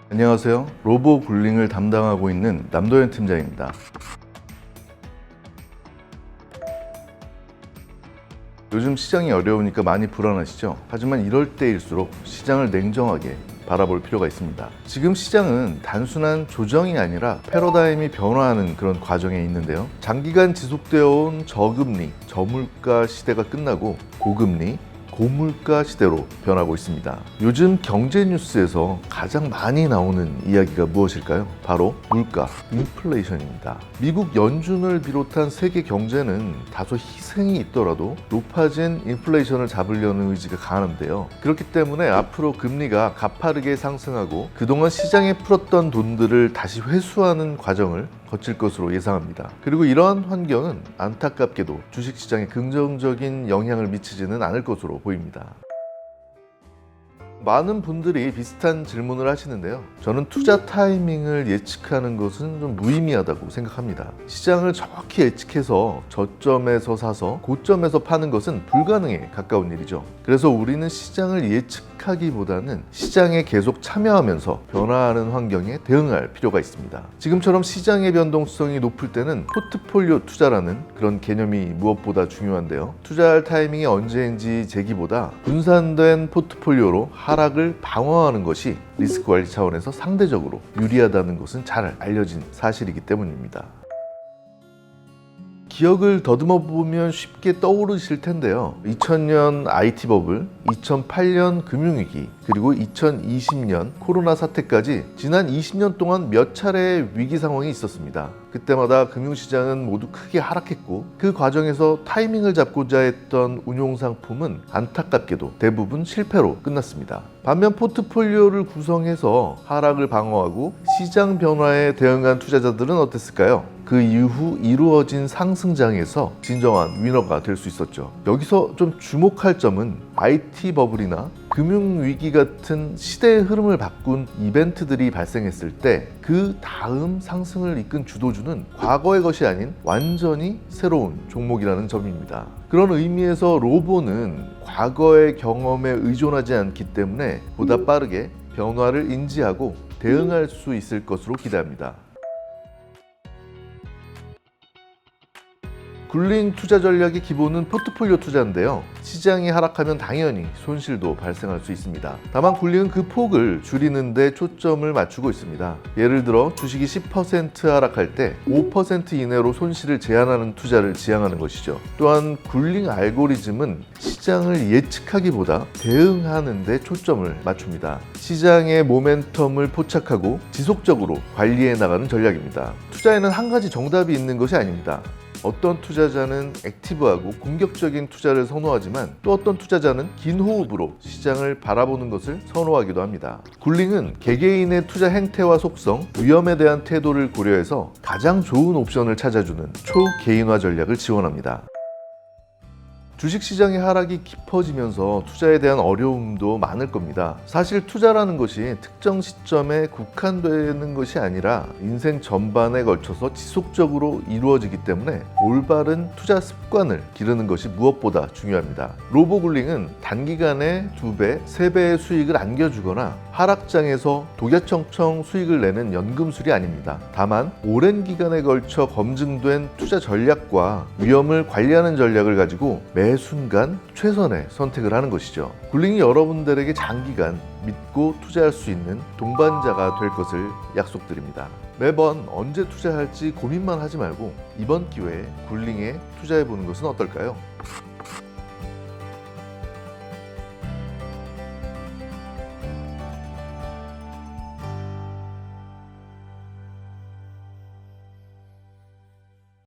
안녕하세요. 로보굴링을 담당하고 있는 남도현 팀장입니다. 요즘 시장이 어려우니까 많이 불안하시죠? 하지만 이럴 때일수록 시장을 냉정하게 바라볼 필요가 있습니다. 지금 시장은 단순한 조정이 아니라 패러다임이 변화하는 그런 과정에 있는데요. 장기간 지속되어 온 저금리, 저물가 시대가 끝나고 고금리, 고물가 시대로 변하고 있습니다. 요즘 경제 뉴스에서 가장 많이 나오는 이야기가 무엇일까요? 바로 물가, 인플레이션입니다. 미국 연준을 비롯한 세계 경제는 다소 희생이 있더라도 높아진 인플레이션을 잡으려는 의지가 강한데요. 그렇기 때문에 앞으로 금리가 가파르게 상승하고 그동안 시장에 풀었던 돈들을 다시 회수하는 과정을 거칠 것으로 예상합니다. 그리고 이러한 환경은 안타깝게도 주식시장에 긍정적인 영향을 미치지는 않을 것으로 보입니다. 많은 분들이 비슷한 질문을 하시는데요. 저는 투자 타이밍을 예측하는 것은 좀 무의미하다고 생각합니다. 시장을 정확히 예측해서 저점에서 사서 고점에서 파는 것은 불가능에 가까운 일이죠. 그래서 우리는 시장을 예측하기보다는 시장에 계속 참여하면서 변화하는 환경에 대응할 필요가 있습니다. 지금처럼 시장의 변동성이 높을 때는 포트폴리오 투자라는 그런 개념이 무엇보다 중요한데요. 투자할 타이밍이 언제인지 재기보다 분산된 포트폴리오로 하락을 방어하는 것이 리스크 관리 차원에서 상대적으로 유리하다는 것은 잘 알려진 사실이기 때문입니다. 기억을 더듬어 보면 쉽게 떠오르실 텐데요. 2000년 IT 버블, 2008년 금융위기, 그리고 2020년 코로나 사태까지 지난 20년 동안 몇 차례의 위기 상황이 있었습니다. 그때마다 금융시장은 모두 크게 하락했고 그 과정에서 타이밍을 잡고자 했던 운용상품은 안타깝게도 대부분 실패로 끝났습니다. 반면 포트폴리오를 구성해서 하락을 방어하고 시장 변화에 대응한 투자자들은 어땠을까요? 그 이후 이루어진 상승장에서 진정한 위너가 될 수 있었죠. 여기서 좀 주목할 점은 IT 버블이나 금융위기 같은 시대의 흐름을 바꾼 이벤트들이 발생했을 때 그 다음 상승을 이끈 주도주는 과거의 것이 아닌 완전히 새로운 종목이라는 점입니다. 그런 의미에서 로보는 과거의 경험에 의존하지 않기 때문에 보다 빠르게 변화를 인지하고 대응할 수 있을 것으로 기대합니다. 굴링 투자 전략의 기본은 포트폴리오 투자인데요. 시장이 하락하면 당연히 손실도 발생할 수 있습니다. 다만 굴링은 그 폭을 줄이는 데 초점을 맞추고 있습니다. 예를 들어 주식이 10% 하락할 때 5% 이내로 손실을 제한하는 투자를 지향하는 것이죠. 또한 굴링 알고리즘은 시장을 예측하기보다 대응하는 데 초점을 맞춥니다. 시장의 모멘텀을 포착하고 지속적으로 관리해 나가는 전략입니다. 투자에는 한 가지 정답이 있는 것이 아닙니다. 어떤 투자자는 액티브하고 공격적인 투자를 선호하지만 또 어떤 투자자는 긴 호흡으로 시장을 바라보는 것을 선호하기도 합니다. 굴링은 개개인의 투자 행태와 속성, 위험에 대한 태도를 고려해서 가장 좋은 옵션을 찾아주는 초개인화 전략을 지원합니다. 주식시장의 하락이 깊어지면서 투자에 대한 어려움도 많을 겁니다. 사실 투자라는 것이 특정 시점에 국한되는 것이 아니라 인생 전반에 걸쳐서 지속적으로 이루어지기 때문에 올바른 투자 습관을 기르는 것이 무엇보다 중요합니다. 로보굴링은 단기간에 2배, 3배의 수익을 안겨주거나 하락장에서 독야청청 수익을 내는 연금술이 아닙니다. 다만 오랜 기간에 걸쳐 검증된 투자 전략과 위험을 관리하는 전략을 가지고 매 순간 최선의 선택을 하는 것이죠. 굴링이 여러분들에게 장기간 믿고 투자할 수 있는 동반자가 될 것을 약속드립니다. 매번 언제 투자할지 고민만 하지 말고 이번 기회에 굴링에 투자해보는 것은 어떨까요?